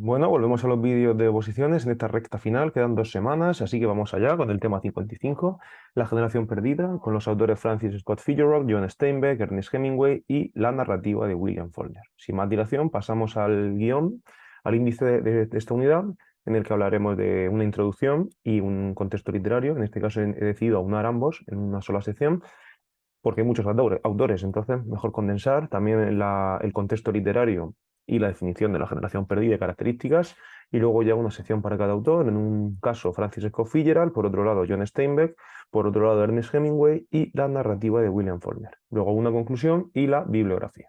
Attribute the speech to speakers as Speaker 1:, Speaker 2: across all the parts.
Speaker 1: Bueno, volvemos a los vídeos de oposiciones en esta recta final, quedan 2 semanas, así que vamos allá con el tema 55, la generación perdida, con los autores Francis Scott Fitzgerald, John Steinbeck, Ernest Hemingway y la narrativa de William Faulkner. Sin más dilación, pasamos al guión, al índice de esta unidad, en el que hablaremos de una introducción y un contexto literario. En este caso he decidido aunar ambos en una sola sección, porque hay muchos autores, entonces mejor condensar también el contexto literario y la definición de la generación perdida y características, y luego ya una sección para cada autor, en un caso Francis Scott Fitzgerald, por otro lado John Steinbeck, por otro lado Ernest Hemingway y la narrativa de William Faulkner. Luego una conclusión y la bibliografía.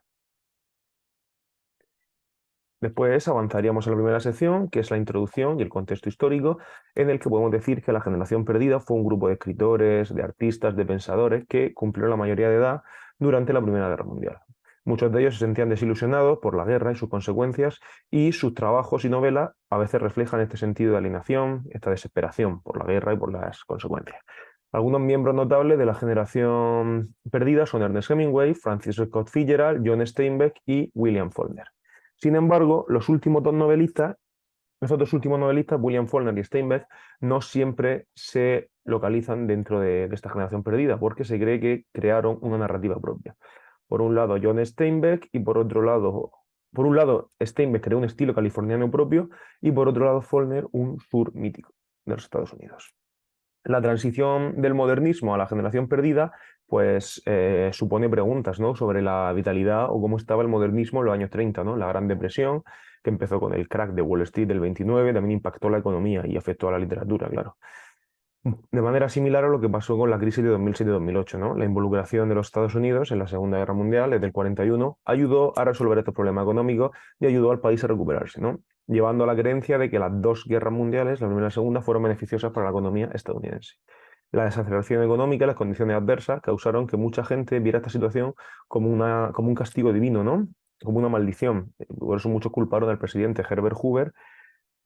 Speaker 1: Después avanzaríamos a la primera sección, que es la introducción y el contexto histórico, en el que podemos decir que la generación perdida fue un grupo de escritores, de artistas, de pensadores que cumplieron la mayoría de edad durante la Primera Guerra Mundial. Muchos de ellos se sentían desilusionados por la guerra y sus consecuencias, y sus trabajos y novelas a veces reflejan este sentido de alienación, esta desesperación por la guerra y por las consecuencias. Algunos miembros notables de la generación perdida son Ernest Hemingway, Francis Scott Fitzgerald, John Steinbeck y William Faulkner. Sin embargo, esos dos últimos novelistas, William Faulkner y Steinbeck, no siempre se localizan dentro de esta generación perdida, porque se cree que crearon una narrativa propia. Por un lado, John Steinbeck, y por un lado, Steinbeck creó un estilo californiano propio, y por otro lado, Faulkner un sur mítico de los Estados Unidos. La transición del modernismo a la generación perdida, pues supone preguntas, ¿no?, sobre la vitalidad o cómo estaba el modernismo en los años 30, ¿no? La Gran Depresión, que empezó con el crack de Wall Street del 29, también impactó la economía y afectó a la literatura, claro. De manera similar a lo que pasó con la crisis de 2007-2008, ¿no? La involucración de los Estados Unidos en la Segunda Guerra Mundial desde el 41 ayudó a resolver estos problemas económicos y ayudó al país a recuperarse, ¿no?, llevando a la creencia de que las dos guerras mundiales, la primera y la segunda, fueron beneficiosas para la economía estadounidense. La desaceleración económica y las condiciones adversas causaron que mucha gente viera esta situación como un castigo divino, ¿no?, como una maldición. Por eso muchos culparon al presidente Herbert Hoover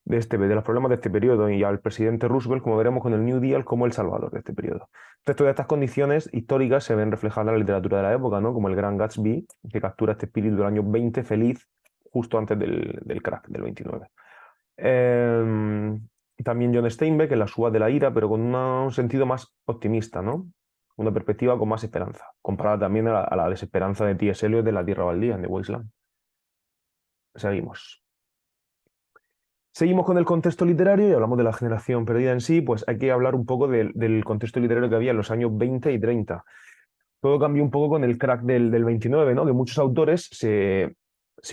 Speaker 1: de los problemas de este periodo, y al presidente Roosevelt, como veremos con el New Deal, como el salvador de este periodo. Entonces, todas estas condiciones históricas se ven reflejadas en la literatura de la época, ¿no?, como el Gran Gatsby, que captura este espíritu del año 20 feliz, justo antes del crack del 29. También John Steinbeck en Las uvas de la ira, pero con un sentido más optimista, ¿no?, una perspectiva con más esperanza, comparada también a la desesperanza de T.S. Eliot de La Tierra Baldía, en The Wasteland. Seguimos. Seguimos con el contexto literario y hablamos de la generación perdida en sí. Pues hay que hablar un poco del contexto literario que había en los años 20 y 30. Todo cambió un poco con el crack del 29, ¿no?, que muchos autores se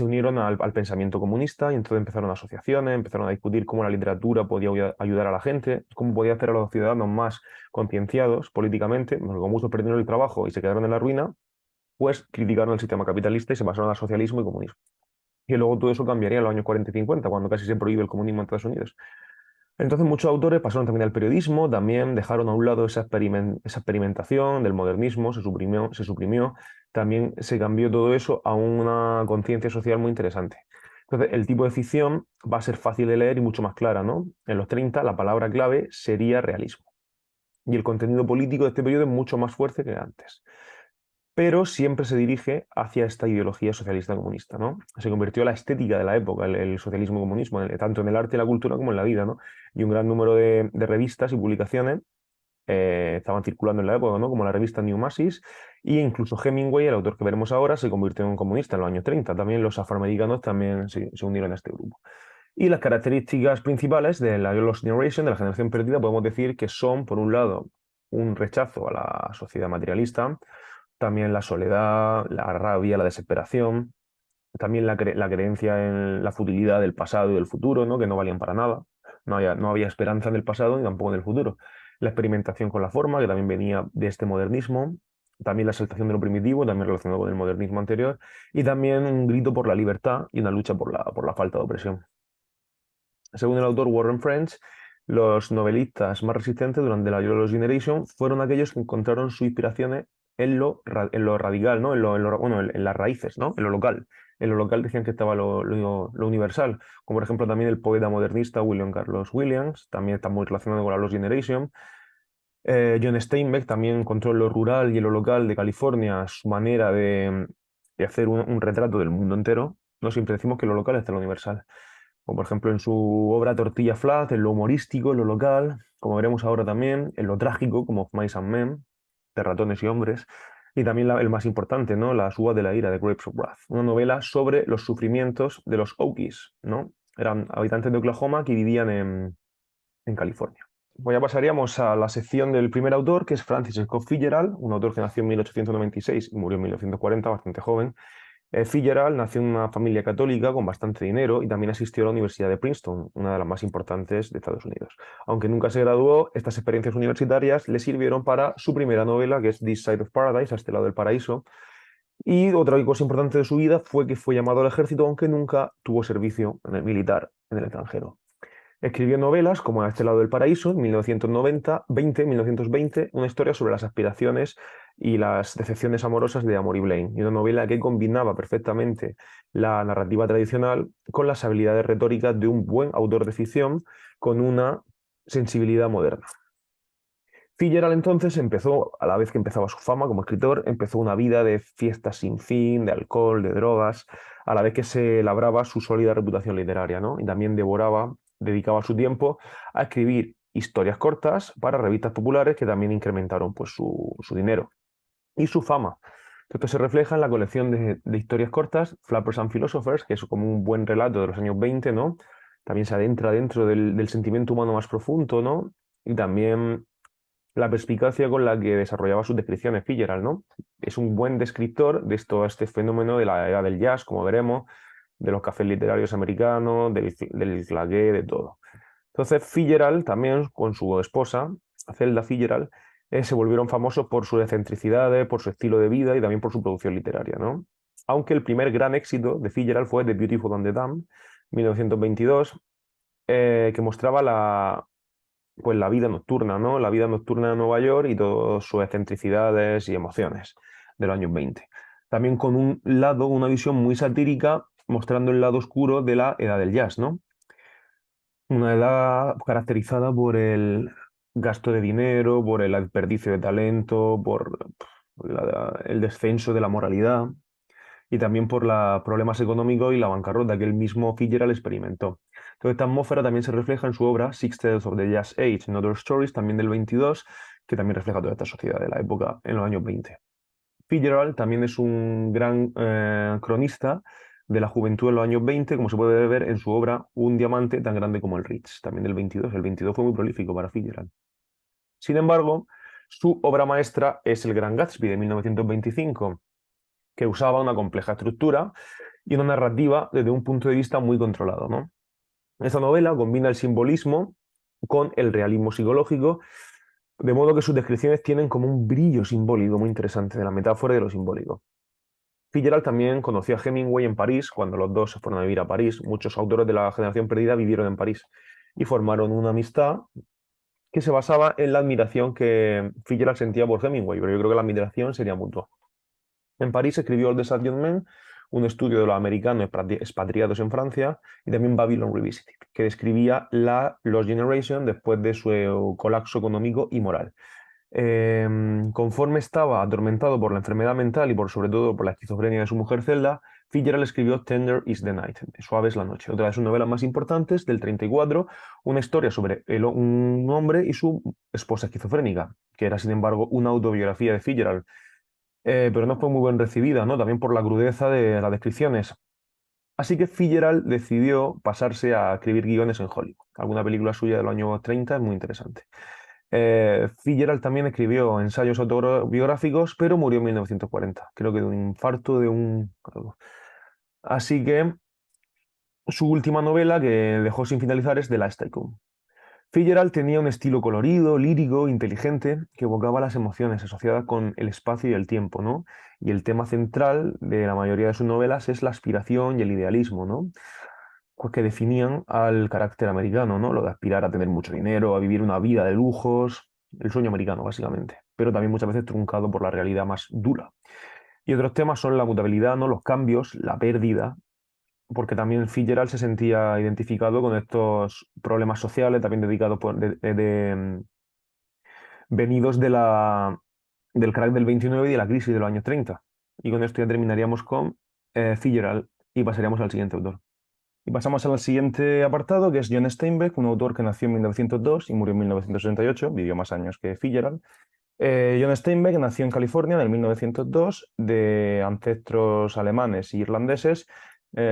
Speaker 1: unieron al pensamiento comunista, y entonces empezaron asociaciones, empezaron a discutir cómo la literatura podía ayudar a la gente, cómo podía hacer a los ciudadanos más concienciados políticamente, porque como muchos perdieron el trabajo y se quedaron en la ruina, pues criticaron el sistema capitalista y se pasaron al socialismo y comunismo. Y luego todo eso cambiaría en los años 40 y 50, cuando casi se prohíbe el comunismo en Estados Unidos. Entonces muchos autores pasaron también al periodismo, también dejaron a un lado esa experimentación del modernismo, se suprimió, también se cambió todo eso a una conciencia social muy interesante. Entonces, el tipo de ficción va a ser fácil de leer y mucho más clara, ¿no? En los 30 la palabra clave sería realismo. Y el contenido político de este periodo es mucho más fuerte que antes, pero siempre se dirige hacia esta ideología socialista comunista, ¿no? Se convirtió en la estética de la época, el socialismo comunismo, tanto en el arte y la cultura como en la vida, ¿no? Y un gran número de revistas y publicaciones estaban circulando en la época, ¿no?, como la revista New Masses, e incluso Hemingway, el autor que veremos ahora, se convirtió en un comunista en los años 30. También los afroamericanos también se unieron a este grupo. Y las características principales de la Lost Generation, de la generación perdida, podemos decir que son, por un lado, un rechazo a la sociedad materialista, también la soledad, la rabia, la desesperación, también la creencia en la futilidad del pasado y del futuro, ¿no?, que no valían para nada. No había esperanza en el pasado ni tampoco en el futuro. La experimentación con la forma, que también venía de este modernismo, también la exaltación de lo primitivo, también relacionado con el modernismo anterior, y también un grito por la libertad y una lucha por la falta de opresión. Según el autor Warren French, los novelistas más resistentes durante la Lost Generation fueron aquellos que encontraron sus inspiraciones en lo radical, ¿no?, bueno, en las raíces, ¿no?, en lo local. En lo local decían que estaba lo universal, como por ejemplo también el poeta modernista William Carlos Williams, también está muy relacionado con la Lost Generation. John Steinbeck también encontró en lo rural y en lo local de California su manera de hacer un retrato del mundo entero. No siempre decimos que lo local está en lo universal. como por ejemplo en su obra Tortilla Flat, en lo humorístico, en lo local, como veremos ahora también, en lo trágico, como Of Mice and Men, de ratones y hombres, y también el más importante, ¿no? Las uvas de la ira, de Grapes of Wrath, una novela sobre los sufrimientos de los Okies, ¿no? Eran habitantes de Oklahoma que vivían en California. Pues ya pasaríamos a la sección del primer autor, que es Francis Scott Fitzgerald, un autor que nació en 1896 y murió en 1940, bastante joven. Fitzgerald nació en una familia católica con bastante dinero y también asistió a la Universidad de Princeton, una de las más importantes de Estados Unidos. Aunque nunca se graduó, estas experiencias universitarias le sirvieron para su primera novela, que es This Side of Paradise, a este lado del paraíso. Y otra cosa importante de su vida fue que fue llamado al ejército, aunque nunca tuvo servicio en el militar en el extranjero. Escribió novelas como A este lado del paraíso, en 1920, una historia sobre las aspiraciones y las decepciones amorosas de Amory Blaine, y una novela que combinaba perfectamente la narrativa tradicional con las habilidades retóricas de un buen autor de ficción con una sensibilidad moderna. Fitzgerald entonces empezó, a la vez que empezaba su fama como escritor, empezó una vida de fiestas sin fin, de alcohol, de drogas, a la vez que se labraba su sólida reputación literaria, ¿no? Y también dedicaba su tiempo a escribir historias cortas para revistas populares que también incrementaron pues, su dinero y su fama. Esto se refleja en la colección de historias cortas, Flappers and Philosophers, que es como un buen relato de los años 20, ¿no? También se adentra dentro del sentimiento humano más profundo, ¿no? Y también la perspicacia con la que desarrollaba sus descripciones Fitzgerald, ¿no? Es un buen descriptor de este fenómeno de la era del jazz, como veremos, de los cafés literarios americanos, del claqué, de todo. Entonces, Fitzgerald también, con su esposa, Zelda Fitzgerald, se volvieron famosos por sus excentricidades, por su estilo de vida y también por su producción literaria, ¿no? Aunque el primer gran éxito de Fitzgerald fue The Beautiful and the Damned, 1922, que mostraba pues la vida nocturna, ¿no? La vida nocturna de Nueva York y todas sus excentricidades y emociones de los años 20. También con una visión muy satírica, mostrando el lado oscuro de la edad del jazz, ¿no? Una edad caracterizada por el gasto de dinero, por el desperdicio de talento, por el descenso de la moralidad y también por los problemas económicos y la bancarrota que el mismo Fitzgerald experimentó. Toda esta atmósfera también se refleja en su obra Six Tales of the Jazz Age and Other Stories, también del 22, que también refleja toda esta sociedad de la época en los años 20. Fitzgerald también es un gran cronista de la juventud en los años 20, como se puede ver en su obra Un diamante tan grande como el Ritz, también del 22. El 22 fue muy prolífico para Fitzgerald. Sin embargo, su obra maestra es El Gran Gatsby de 1925, que usaba una compleja estructura y una narrativa desde un punto de vista muy controlado, ¿no? Esta novela combina el simbolismo con el realismo psicológico, de modo que sus descripciones tienen como un brillo simbólico muy interesante de la metáfora y de lo simbólico. Fitzgerald también conoció a Hemingway en París, cuando los dos se fueron a vivir a París. Muchos autores de la generación perdida vivieron en París y formaron una amistad que se basaba en la admiración que Fitzgerald sentía por Hemingway, pero yo creo que la admiración sería mutua. En París escribió All the Sad Young Men, un estudio de los americanos expatriados en Francia, y también Babylon Revisited, que describía la Lost Generation después de su colapso económico y moral. Conforme estaba atormentado por la enfermedad mental y sobre todo por la esquizofrenia de su mujer Zelda, Fitzgerald escribió Tender is the Night, Suave es la noche, otra de sus novelas más importantes del 34, una historia sobre un hombre y su esposa esquizofrénica, que era sin embargo una autobiografía de Fitzgerald, pero no fue muy bien recibida, ¿no? También por la crudeza de las descripciones. Así que Fitzgerald decidió pasarse a escribir guiones en Hollywood. Alguna película suya de los años 30 es muy interesante. Fitzgerald también escribió ensayos autobiográficos, pero murió en 1940, creo que de un infarto, de un algo. Así que su última novela que dejó sin finalizar es The Last Tycoon. Fitzgerald tenía un estilo colorido, lírico, inteligente, que evocaba las emociones asociadas con el espacio y el tiempo, ¿no? Y el tema central de la mayoría de sus novelas es la aspiración y el idealismo, ¿no? Pues que definían al carácter americano, ¿no? Lo de aspirar a tener mucho dinero, a vivir una vida de lujos, el sueño americano, básicamente, pero también muchas veces truncado por la realidad más dura. Y otros temas son la mutabilidad, ¿no? Los cambios, la pérdida, porque también Fitzgerald se sentía identificado con estos problemas sociales, también dedicados venidos del crack del 29 y de la crisis de los años 30. Y con esto ya terminaríamos con Fitzgerald y pasaríamos al siguiente autor. Y pasamos al siguiente apartado, que es John Steinbeck, un autor que nació en 1902 y murió en 1968, vivió más años que Fitzgerald. John Steinbeck nació en California en el 1902, de ancestros alemanes e irlandeses.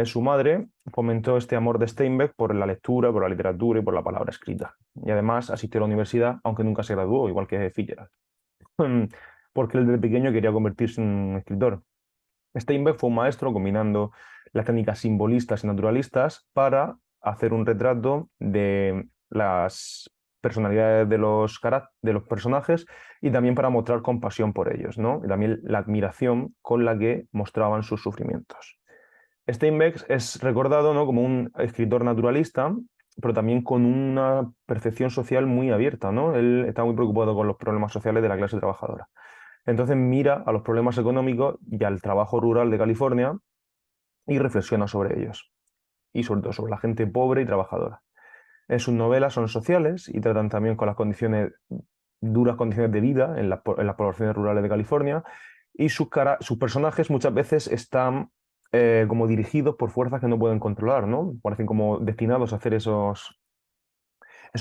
Speaker 1: Su madre fomentó este amor de Steinbeck por la lectura, por la literatura y por la palabra escrita. Y además asistió a la universidad, aunque nunca se graduó, igual que Fitzgerald, porque él desde pequeño quería convertirse en un escritor. Steinbeck fue un maestro combinando las técnicas simbolistas y naturalistas para hacer un retrato de las personalidades de los personajes y también para mostrar compasión por ellos, ¿no? Y también la admiración con la que mostraban sus sufrimientos. Steinbeck es recordado, ¿no?, como un escritor naturalista, pero también con una percepción social muy abierta, ¿no? Él está muy preocupado con los problemas sociales de la clase trabajadora. Entonces mira a los problemas económicos y al trabajo rural de California y reflexiona sobre ellos, y sobre todo sobre la gente pobre y trabajadora. Sus novelas son sociales y tratan también con las condiciones, duras condiciones de vida en las poblaciones rurales de California, y sus personajes muchas veces están como dirigidos por fuerzas que no pueden controlar, ¿no? Parecen como destinados a hacer esos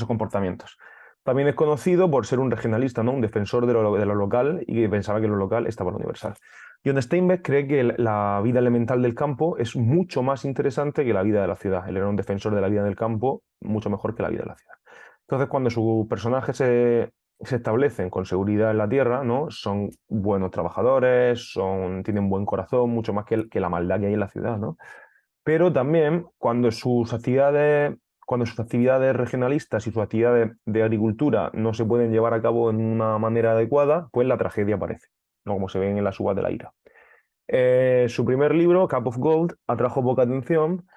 Speaker 1: comportamientos. También es conocido por ser un regionalista, ¿no?, un defensor de lo local, y que pensaba que lo local estaba en lo universal. John Steinbeck cree que la vida elemental del campo es mucho más interesante que la vida de la ciudad. Él era un defensor de la vida del campo mucho mejor que la vida de la ciudad. Entonces, cuando sus personajes se establecen con seguridad en la tierra, ¿no?, son buenos trabajadores, tienen buen corazón, mucho más que la maldad que hay en la ciudad, ¿no? Pero también cuando sus actividades regionalistas y sus actividades de agricultura no se pueden llevar a cabo en una manera adecuada, pues la tragedia aparece, ¿no?, como se ven en las uvas de la ira. Su primer libro, Cup of Gold, atrajo poca atención,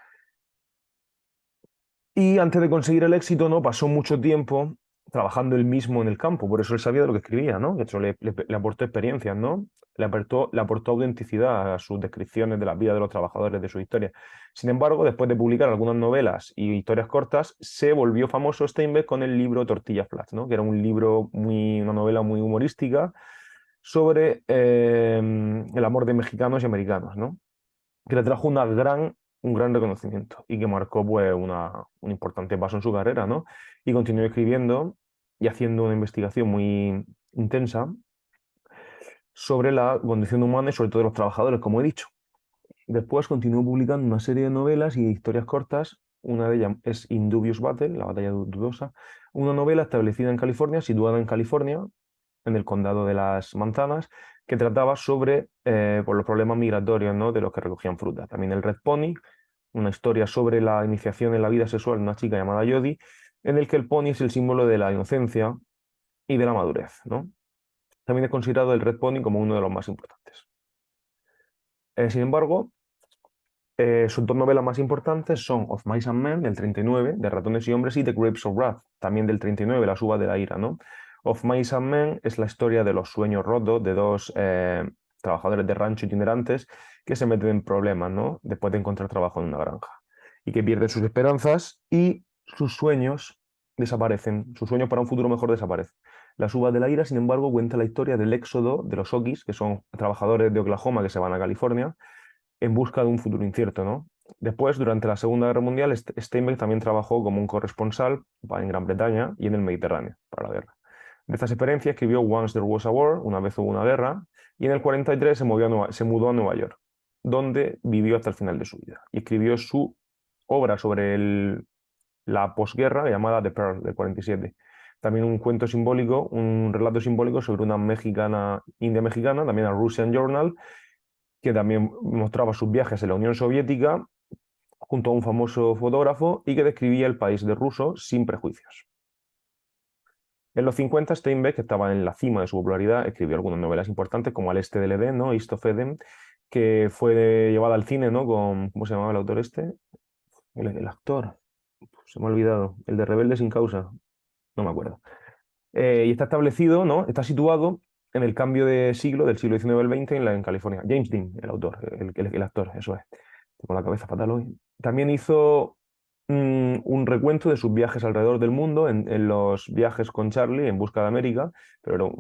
Speaker 1: y antes de conseguir el éxito, ¿no?, pasó mucho tiempo trabajando él mismo en el campo, por eso él sabía de lo que escribía, ¿no? De hecho, le aportó experiencias, ¿no? Le aportó autenticidad a sus descripciones de la vida de los trabajadores, de su historia. Sin embargo, después de publicar algunas novelas y historias cortas, se volvió famoso Steinbeck con el libro Tortilla Flats, ¿no?, que era un libro una novela muy humorística sobre el amor de mexicanos y americanos, ¿no?, que le trajo un gran reconocimiento y que marcó, pues, un importante paso en su carrera, ¿no? Y continuó escribiendo y haciendo una investigación muy intensa sobre la condición humana y sobre todo de los trabajadores, como he dicho. Después continuó publicando una serie de novelas y historias cortas. Una de ellas es Indubious Battle, la batalla dudosa, una novela establecida en California, situada en California, en el condado de Las Manzanas, que trataba sobre por los problemas migratorios, ¿no?, de los que recogían fruta. También el Red Pony, una historia sobre la iniciación en la vida sexual de una chica llamada Jodie, en el que el pony es el símbolo de la inocencia y de la madurez, ¿no? También es considerado el Red Pony como uno de los más importantes. Sin embargo, sus dos novelas más importantes son Of Mice and Men, del 39, de Ratones y Hombres, y The Grapes of Wrath, también del 39, Las uvas de la ira, ¿no? Of Mice and Men es la historia de los sueños rotos de dos trabajadores de rancho itinerantes que se meten en problemas, ¿no?, después de encontrar trabajo en una granja, y que pierden sus esperanzas y sus sueños desaparecen, sus sueños para un futuro mejor desaparecen. Las uvas de la ira, sin embargo, cuenta la historia del éxodo de los Okies, que son trabajadores de Oklahoma que se van a California en busca de un futuro incierto, ¿no? Después, durante la Segunda Guerra Mundial, Steinbeck también trabajó como un corresponsal en Gran Bretaña y en el Mediterráneo para la guerra. De estas experiencias escribió Once There Was a War, una vez hubo una guerra, y en el 43 se mudó a Nueva York, donde vivió hasta el final de su vida. Y escribió su obra sobre la posguerra llamada The Pearl, del 47. También un cuento simbólico, un relato simbólico sobre una mexicana, india mexicana, también a Russian Journal, que también mostraba sus viajes en la Unión Soviética junto a un famoso fotógrafo y que describía el país de ruso sin prejuicios. En los 50, Steinbeck, que estaba en la cima de su popularidad, escribió algunas novelas importantes como Al este del Edén, ¿no?, East of Eden, que fue llevada al cine, ¿no?, con, ¿cómo se llamaba el autor este? El actor, se me ha olvidado, el de Rebelde sin causa, no me acuerdo. Y está establecido, ¿no?, está situado en el cambio de siglo, del siglo XIX al XX, en California. James Dean, el autor, el actor, eso es. Tengo la cabeza fatal hoy. También hizo un recuento de sus viajes alrededor del mundo, en los viajes con Charlie en busca de América, pero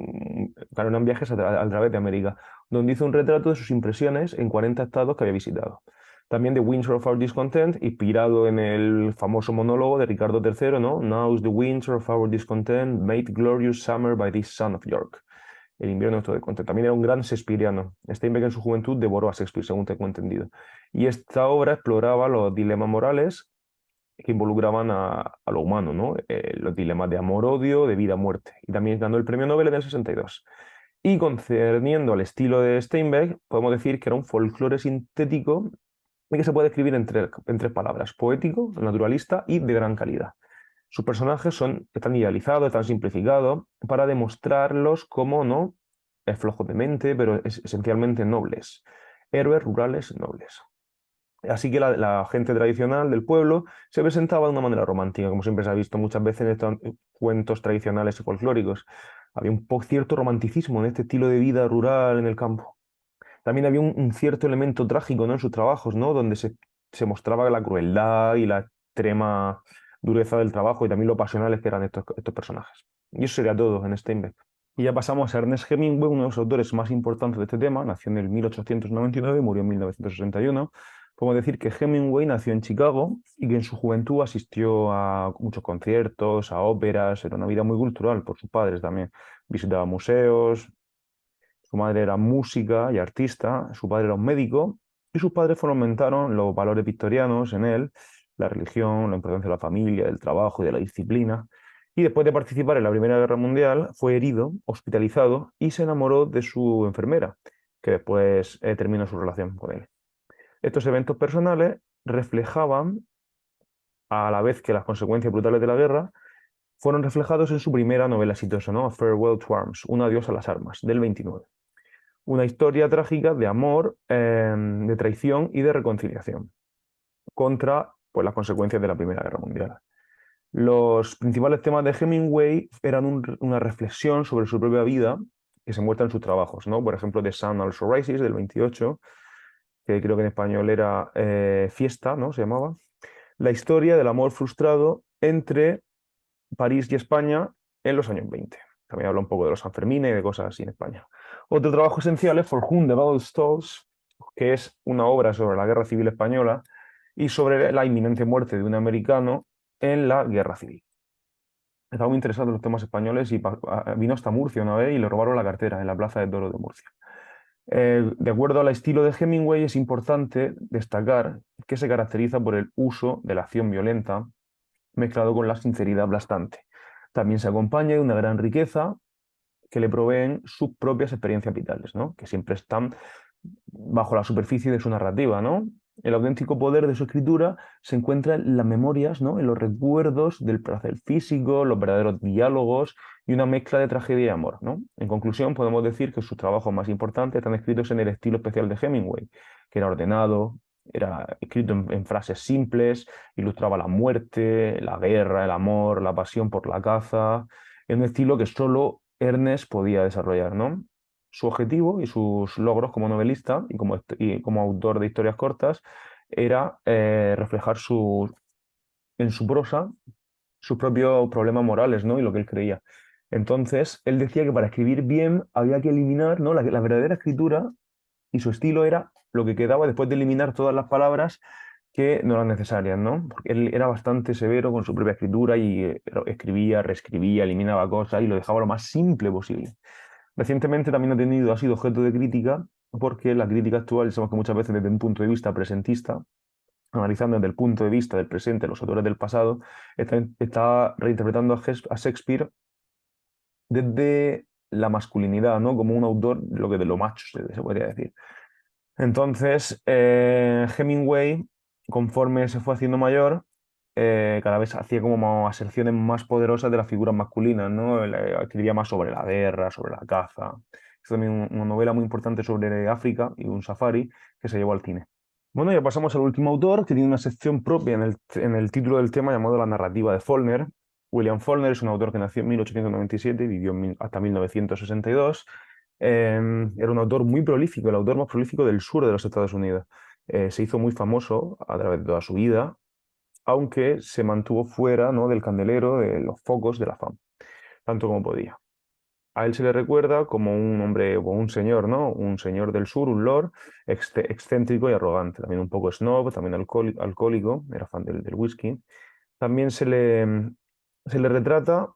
Speaker 1: claro, eran viajes a través de América, donde hizo un retrato de sus impresiones en 40 estados que había visitado. También The Winter of Our Discontent, inspirado en el famoso monólogo de Ricardo III, ¿no? Now's the winter of our discontent, made glorious summer by this son of York. El invierno de nuestro descontento. También era un gran shakespeariano. Steinbeck en su juventud devoró a Shakespeare, según tengo entendido. Y esta obra exploraba los dilemas morales que involucraban a lo humano, ¿no? Los dilemas de amor-odio, de vida-muerte. Y también ganó el premio Nobel en el 62. Y concerniendo al estilo de Steinbeck, podemos decir que era un folclore sintético y que se puede escribir en tres palabras: poético, naturalista y de gran calidad. Sus personajes están idealizados, están simplificados para demostrarlos como no flojos de mente, pero esencialmente nobles. Héroes rurales nobles. Así que la gente tradicional del pueblo se presentaba de una manera romántica, como siempre se ha visto muchas veces en estos cuentos tradicionales y folclóricos. Había un cierto romanticismo en este estilo de vida rural en el campo. También había un cierto elemento trágico, ¿no? En sus trabajos, ¿no? Donde se mostraba la crueldad y la extrema dureza del trabajo y también lo pasionales que eran estos personajes. Y eso sería todo en Steinbeck. Y ya pasamos a Ernest Hemingway, uno de los autores más importantes de este tema. Nació en el 1899 y murió en 1961. Podemos decir que Hemingway nació en Chicago y que en su juventud asistió a muchos conciertos, a óperas. Era una vida muy cultural por sus padres también. Visitaba museos. Su madre era música y artista, su padre era un médico y sus padres fomentaron los valores victorianos en él, la religión, la importancia de la familia, del trabajo y de la disciplina. Y después de participar en la Primera Guerra Mundial, fue herido, hospitalizado y se enamoró de su enfermera, que después terminó su relación con él. Estos eventos personales reflejaban, a la vez que las consecuencias brutales de la guerra, fueron reflejados en su primera novela exitosa, ¿no? A Farewell to Arms, Un adiós a las armas, del 29. Una historia trágica de amor, de traición y de reconciliación contra, pues, las consecuencias de la Primera Guerra Mundial. Los principales temas de Hemingway eran una reflexión sobre su propia vida que se muestra en sus trabajos, ¿no? Por ejemplo, The Sun Also Rises del 28, que creo que en español era Fiesta, ¿no? Se llamaba. La historia del amor frustrado entre París y España en los años 20. También habla un poco de los Sanfermines y de cosas así en España. Otro trabajo esencial es For Whom the Bell Tolls, que es una obra sobre la Guerra Civil Española y sobre la inminente muerte de un americano en la Guerra Civil. Estaba muy interesado en los temas españoles y vino hasta Murcia una vez y le robaron la cartera en la Plaza de Toros de Murcia. De acuerdo al estilo de Hemingway, es importante destacar que se caracteriza por el uso de la acción violenta mezclado con la sinceridad aplastante. También se acompaña de una gran riqueza que le proveen sus propias experiencias vitales, ¿no? Que siempre están bajo la superficie de su narrativa, ¿no? El auténtico poder de su escritura se encuentra en las memorias, ¿no? En los recuerdos del placer físico, los verdaderos diálogos y una mezcla de tragedia y amor, ¿no? En conclusión, podemos decir que sus trabajos más importantes están escritos en el estilo especial de Hemingway, que era ordenado, era escrito en frases simples, ilustraba la muerte, la guerra, el amor, la pasión por la caza, en un estilo que solo Ernest podía desarrollar, ¿no? Su objetivo y sus logros como novelista y como autor de historias cortas era reflejar en su prosa sus propios problemas morales, ¿no? Y lo que él creía. Entonces, él decía que para escribir bien había que eliminar, ¿no? La verdadera escritura, y su estilo era lo que quedaba después de eliminar todas las palabras que no eran necesarias, ¿no? Porque él era bastante severo con su propia escritura y escribía, reescribía, eliminaba cosas y lo dejaba lo más simple posible. Recientemente también ha sido objeto de crítica porque la crítica actual, sabemos que muchas veces desde un punto de vista presentista, analizando desde el punto de vista del presente los autores del pasado, está reinterpretando a Shakespeare desde la masculinidad, ¿no? Como un autor lo que de lo macho, se podría decir. Entonces, Hemingway, conforme se fue haciendo mayor, cada vez hacía como aserciones más poderosas de las figuras masculinas, ¿no? Él, escribía más sobre la guerra, sobre la caza. Es también una novela muy importante sobre África y un safari que se llevó al cine. Bueno, ya pasamos al último autor, que tiene una sección propia en el título del tema llamado La narrativa de Faulkner. William Faulkner es un autor que nació en 1897 y vivió hasta 1962. Era un autor muy prolífico, el autor más prolífico del sur de los Estados Unidos. Se hizo muy famoso a través de toda su vida, aunque se mantuvo fuera, ¿no? del candelero, de los focos de la fama, tanto como podía. A él se le recuerda como un hombre o un señor, ¿no? Un señor del sur, un lord, excéntrico y arrogante. También un poco snob, también alcohólico, era fan del whisky. También se le retrata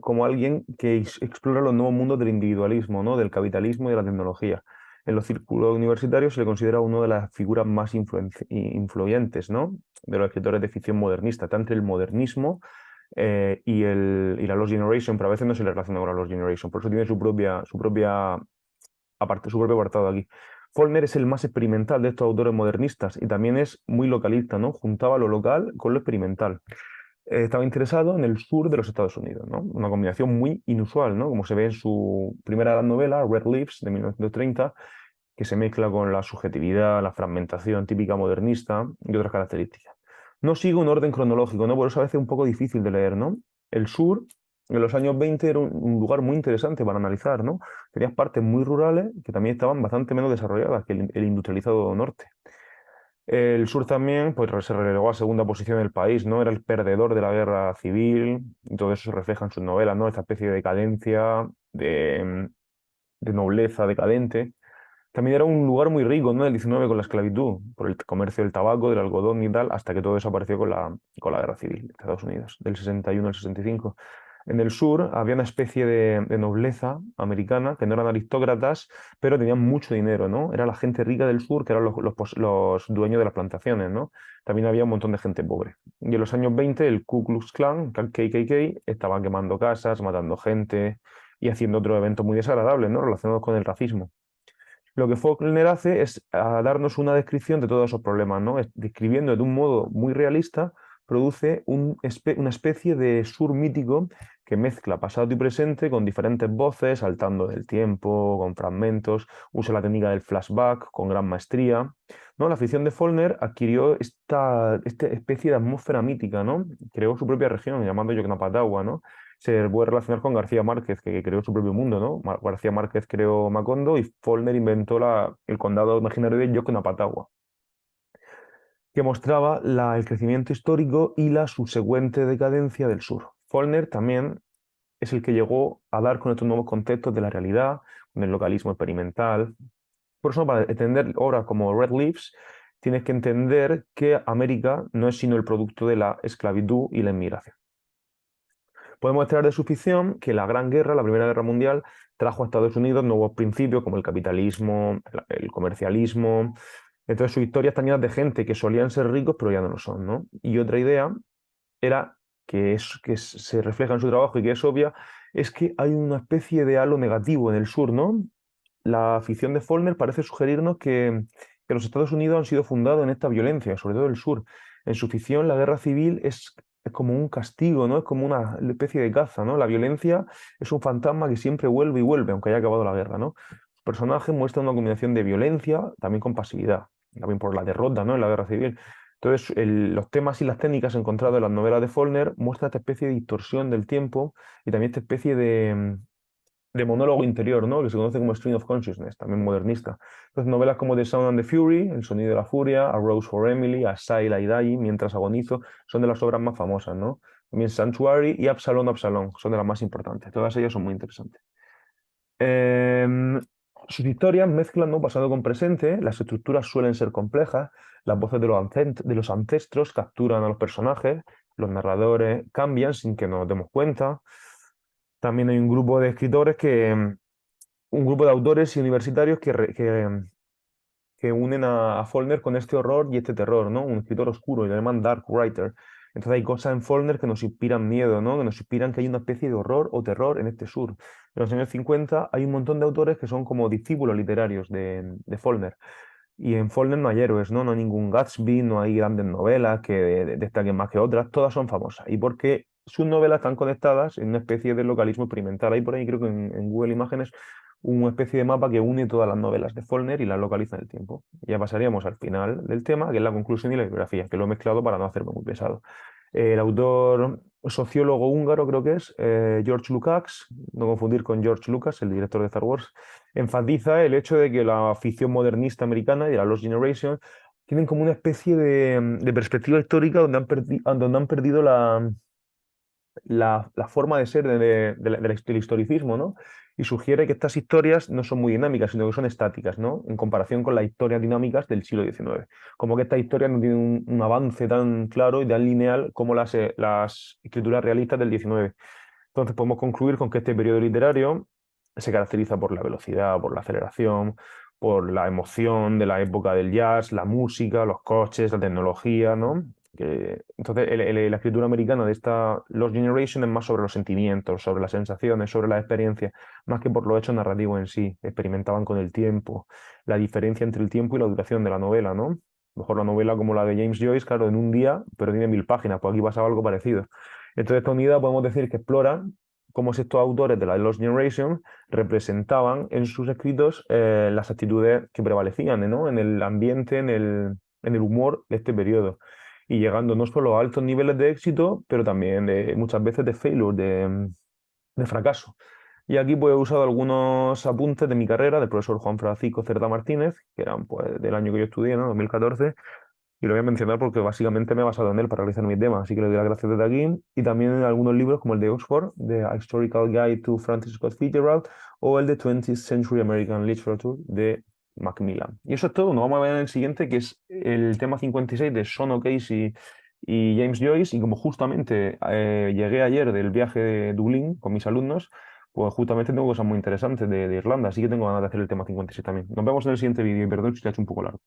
Speaker 1: como alguien que explora los nuevos mundos del individualismo, ¿no? Del capitalismo y de la tecnología. En los círculos universitarios se le considera una de las figuras más influyentes, ¿no? De los escritores de ficción modernista, está entre el modernismo y la Lost Generation, pero a veces no se le relaciona con la Lost Generation, por eso tiene su propio apartado aquí. Faulkner es el más experimental de estos autores modernistas y también es muy localista, ¿no? Juntaba lo local con lo experimental. Estaba interesado en el sur de los Estados Unidos, ¿no? Una combinación muy inusual, ¿no? Como se ve en su primera gran novela, Red Leaves, de 1930, que se mezcla con la subjetividad, la fragmentación típica modernista y otras características. No sigue un orden cronológico, ¿no? Por eso a veces es un poco difícil de leer, ¿no? El sur, en los años 20, era un lugar muy interesante para analizar, ¿no? Tenías partes muy rurales que también estaban bastante menos desarrolladas que el industrializado norte. El sur también pues, se relegó a segunda posición del país, ¿no? Era el perdedor de la guerra civil, y todo eso se refleja en sus novelas, ¿no? Esta especie de decadencia, de nobleza decadente. También era un lugar muy rico, ¿no? El 19 con la esclavitud, por el comercio del tabaco, del algodón y tal, hasta que todo desapareció con la guerra civil de Estados Unidos, del 61 al 65. En el sur había una especie de nobleza americana, que no eran aristócratas, pero tenían mucho dinero, ¿no? Era la gente rica del sur, que eran los dueños de las plantaciones, ¿no? También había un montón de gente pobre. Y en los años 20 el Ku Klux Klan, KKK, estaba quemando casas, matando gente y haciendo otros eventos muy desagradables, ¿no? Relacionados con el racismo. Lo que Faulkner hace es darnos una descripción de todos esos problemas, ¿no? Describiendo de un modo muy realista, produce una especie de sur mítico que mezcla pasado y presente con diferentes voces, saltando del tiempo, con fragmentos, usa la técnica del flashback con gran maestría, ¿no? La ficción de Faulkner adquirió esta especie de atmósfera mítica, ¿no? Creó su propia región, llamando Yoknapatawua, ¿no? Se puede relacionar con García Márquez, que creó su propio mundo, ¿no? García Márquez creó Macondo y Faulkner inventó el condado imaginario de Yoknapatawua, que mostraba el crecimiento histórico y la subsecuente decadencia del sur. Faulkner también es el que llegó a dar con estos nuevos conceptos de la realidad, con el localismo experimental. Por eso, para entender obras como Red Leaves, tienes que entender que América no es sino el producto de la esclavitud y la inmigración. Podemos extraer de su ficción que la Gran Guerra, la Primera Guerra Mundial, trajo a Estados Unidos nuevos principios como el capitalismo, el comercialismo. Entonces sus historias están llenas de gente que solían ser ricos pero ya no lo son, ¿no? Y otra idea era que se refleja en su trabajo y que es obvia, es que hay una especie de halo negativo en el sur, ¿no? La ficción de Faulkner parece sugerirnos que los Estados Unidos han sido fundados en esta violencia, sobre todo el sur. En su ficción, la guerra civil es como un castigo, ¿no? Es como una especie de caza, ¿no? La violencia es un fantasma que siempre vuelve y vuelve, aunque haya acabado la guerra, ¿no? Los personajes muestran una combinación de violencia, también con pasividad, también por la derrota, ¿no? En la guerra civil. Entonces, los temas y las técnicas encontradas en las novelas de Faulkner muestran esta especie de distorsión del tiempo y también esta especie de monólogo interior, ¿no? Que se conoce como Stream of Consciousness, también modernista. Entonces, novelas como The Sound and the Fury, El sonido de la furia, A Rose for Emily, A Sigh I Die, Mientras agonizo, son de las obras más famosas, ¿no? También Sanctuary y Absalón, Absalón, son de las más importantes. Todas ellas son muy interesantes. Em, Sus historias mezclan, ¿no? Pasado con presente, las estructuras suelen ser complejas, las voces de los ancestros capturan a los personajes, los narradores cambian sin que nos demos cuenta. También hay un grupo de escritores un grupo de autores y universitarios que unen a Faulkner con este horror y este terror, ¿no? Un escritor oscuro, y le llaman Dark Writer. Entonces hay cosas en Faulkner que nos inspiran miedo, ¿no? Que nos inspiran que hay una especie de horror o terror en este sur. En los años 50 hay un montón de autores que son como discípulos literarios de Faulkner. Y en Faulkner no hay héroes, ¿no? No hay ningún Gatsby, no hay grandes novelas que destaquen más que otras, todas son famosas. Y porque sus novelas están conectadas en una especie de localismo experimental. Hay por ahí, creo que en Google Imágenes, una especie de mapa que une todas las novelas de Faulkner y las localiza en el tiempo. Ya pasaríamos al final del tema, que es la conclusión y la bibliografía, que lo he mezclado para no hacerme muy pesado. El autor sociólogo húngaro, creo que es George Lukács, no confundir con George Lucas, el director de Star Wars, enfatiza el hecho de que la ficción modernista americana y de la Lost Generation tienen como una especie de perspectiva histórica donde donde han perdido la forma de ser del historicismo, ¿no? Y sugiere que estas historias no son muy dinámicas, sino que son estáticas, ¿no? En comparación con las historias dinámicas del siglo XIX. Como que esta historia no tiene un avance tan claro y tan lineal como las escrituras realistas del XIX. Entonces podemos concluir con que este periodo literario se caracteriza por la velocidad, por la aceleración, por la emoción de la época del jazz, la música, los coches, la tecnología, ¿no? Entonces, la escritura americana de esta Lost Generation es más sobre los sentimientos, sobre las sensaciones, sobre las experiencias, más que por los hechos narrativos en sí. Experimentaban con el tiempo, la diferencia entre el tiempo y la duración de la novela, ¿no? Mejor la novela como la de James Joyce, claro, en un día, pero tiene 1000 páginas, pues aquí pasaba algo parecido. Entonces, esta unidad podemos decir que explora cómo estos autores de la Lost Generation representaban en sus escritos las actitudes que prevalecían, ¿no? En el ambiente, en el humor de este periodo. Y llegando no solo a altos niveles de éxito, pero también muchas veces de failure, de fracaso. Y aquí pues, he usado algunos apuntes de mi carrera del profesor Juan Francisco Cerda Martínez, que eran pues, del año que yo estudié, ¿no? 2014, y lo voy a mencionar porque básicamente me he basado en él para realizar mis temas, así que le doy las gracias desde aquí. Y también en algunos libros como el de Oxford, de A Historical Guide to Francis Scott Fitzgerald, o el de 20th Century American Literature de Macmillan. Y eso es todo. Nos vamos a ver en el siguiente, que es el tema 56 de Sean O'Case y James Joyce. Y como justamente llegué ayer del viaje de Dublín con mis alumnos, pues justamente tengo cosas muy interesantes de Irlanda, así que tengo ganas de hacer el tema 56 también. Nos vemos en el siguiente vídeo y perdón si te ha hecho un poco largo.